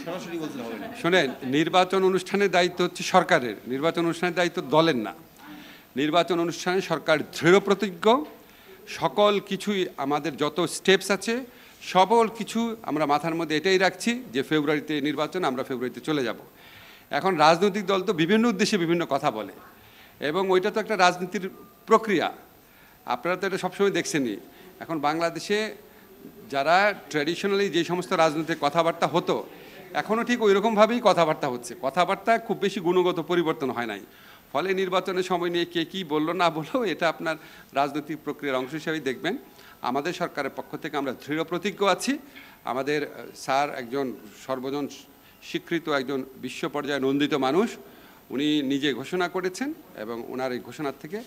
সরাসরি বলতে হবে না। শোনেন, নির্বাচন অনুষ্ঠানের দায়িত্ব হচ্ছে সরকারের, নির্বাচন অনুষ্ঠানের দায়িত্ব দলের না। নির্বাচন অনুষ্ঠানে সরকার দৃঢ় প্রতিজ্ঞ, সকল কিছুই আমাদের যত স্টেপস আছে সকল কিছু আমরা মাথার মধ্যে এটাই রাখছি যে ফেব্রুয়ারিতে নির্বাচন, আমরা ফেব্রুয়ারিতে চলে যাব। এখন রাজনৈতিক দল তো বিভিন্ন উদ্দেশ্যে বিভিন্ন কথা বলে এবং ওইটা তো একটা রাজনীতির প্রক্রিয়া, আপনারা তো এটা সবসময় দেখছেনই। এখন বাংলাদেশে যারা ট্র্যাডিশনালি যে সমস্ত রাজনৈতিক কথাবার্তা হতো এখনও ঠিক ওই রকমভাবেই কথাবার্তা হচ্ছে, কথাবার্তা খুব বেশি গুণগত পরিবর্তন হয় নাই। ফলে নির্বাচনের সময় নিয়ে কে কী বললো না বললো এটা আপনার রাজনৈতিক প্রক্রিয়ার অংশ হিসাবেই দেখবেন। আমাদের সরকারের পক্ষ থেকে আমরা দৃঢ় প্রতিজ্ঞ আছি। আমাদের স্যার একজন সর্বজন স্বীকৃত একজন বিশ্ব পর্যায়ে নন্দিত মানুষ, উনি নিজে ঘোষণা করেছেন এবং ওনার এই ঘোষণার থেকে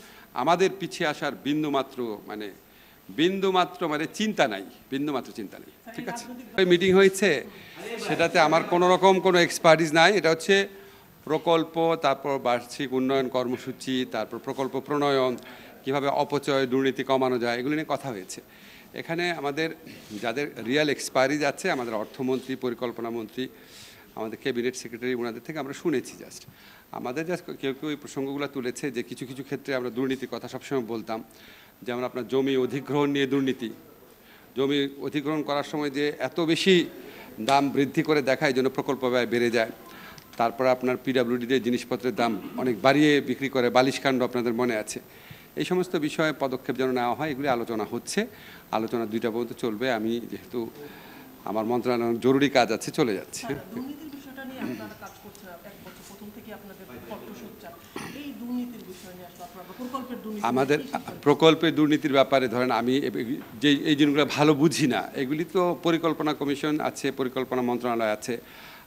আমাদের পিছিয়ে আসার বিন্দুমাত্র মানে চিন্তা নাই, বিন্দুমাত্র চিন্তা নেই। ঠিক আছে, মিটিং হয়েছে সেটাতে আমার কোনো রকম কোনো এক্সপার্টিস নাই। এটা হচ্ছে প্রকল্প, তারপর বার্ষিক উন্নয়ন কর্মসূচি, তারপর প্রকল্প প্রণয়ন, কিভাবে অপচয় দুর্নীতি কমানো যায়, এগুলো নিয়ে কথা হয়েছে। এখানে আমাদের যাদের রিয়েল এক্সপায়ারিজ আছে, আমাদের অর্থমন্ত্রী, পরিকল্পনা মন্ত্রী, আমাদের ক্যাবিনেট সেক্রেটারি, ওনাদের থেকে আমরা শুনেছি। জাস্ট আমাদের জাস্ট কেউ কেউ এই প্রসঙ্গগুলো তুলেছে যে কিছু কিছু ক্ষেত্রে আমরা দুর্নীতির কথা সবসময় বলতাম, যেমন আপনার জমি অধিগ্রহণ নিয়ে দুর্নীতি, জমি অধিগ্রহণ করার সময় যে এত বেশি দাম বৃদ্ধি করে দেখায় জন্য প্রকল্প ব্যয় বেড়ে যায়। তারপরে আপনার পিডাব্লিউডিতে জিনিসপত্রের দাম অনেক বাড়িয়ে বিক্রি করে, বালিশকাণ্ড আপনাদের মনে আছে। এই সমস্ত বিষয়ে পদক্ষেপ যেন নেওয়া হয়, এগুলি আলোচনা হচ্ছে। আলোচনা 2টা পর্যন্ত চলবে। আমি যেহেতু আমার মন্ত্রণালয়ের জরুরি কাজ আছে, চলে যাচ্ছি। আমাদের প্রকল্পের দুর্নীতির ব্যাপারে ধরেন আমি যে এই জিনিসগুলো ভালো বুঝি না, এগুলি তো পরিকল্পনা কমিশন আছে, পরিকল্পনা মন্ত্রণালয় আছে,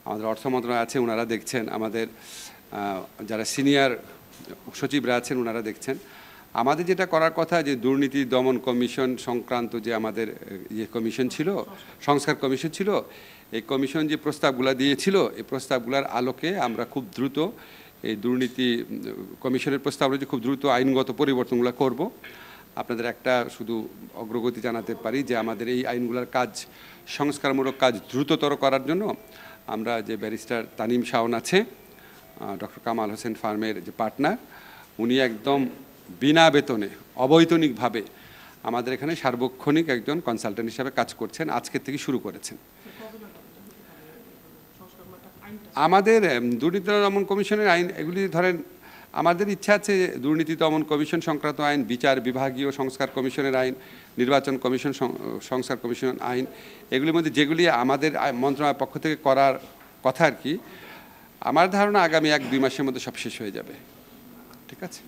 আমাদের অর্থ মন্ত্রণালয় আছে, ওনারা দেখছেন। আমাদের যারা সিনিয়র সচিবরা আছেন ওনারা দেখছেন। আমাদের যেটা করার কথা যে দুর্নীতি দমন কমিশন সংক্রান্ত যে আমাদের কমিশন ছিল, সংস্কার কমিশন ছিল, এই কমিশন যে প্রস্তাবগুলো দিয়েছিল এই প্রস্তাবগুলোর আলোকে আমরা খুব দ্রুত এই দুর্নীতি কমিশনের প্রস্তাব অনুযায়ী খুব দ্রুত আইনগত পরিবর্তনগুলো করব। আপনাদের একটা শুধু অগ্রগতি জানাতে পারি যে আমাদের এই আইনগুলোর কাজ, সংস্কারমূলক কাজ দ্রুততর করার জন্য আমরা যে ব্যারিস্টার তানিম শাওন আছে, ডক্টর কামাল হোসেন ফার্মের যে পার্টনার, উনি একদম বিনা বেতনে অবৈতনিকভাবে আমাদের এখানে সার্বক্ষণিক একজন কনসালটেন্ট হিসাবে কাজ করছেন, আজকের থেকে শুরু করেছেন। আমাদের দুর্নীতি দমন কমিশনের আইন এগুলি ধরেন আমাদের ইচ্ছা আছে দুর্নীতি দমন কমিশন সংক্রান্ত আইন, বিচার বিভাগীয় সংস্কার কমিশনের আইন, নির্বাচন কমিশন সংস্কার কমিশন আইন, এগুলির মধ্যে যেগুলি আমাদের মন্ত্রণালয়ের পক্ষ থেকে করার কথা আর কি, আমার ধারণা আগামী 1-2 মাসের মধ্যে সব শেষ হয়ে যাবে। ঠিক আছে।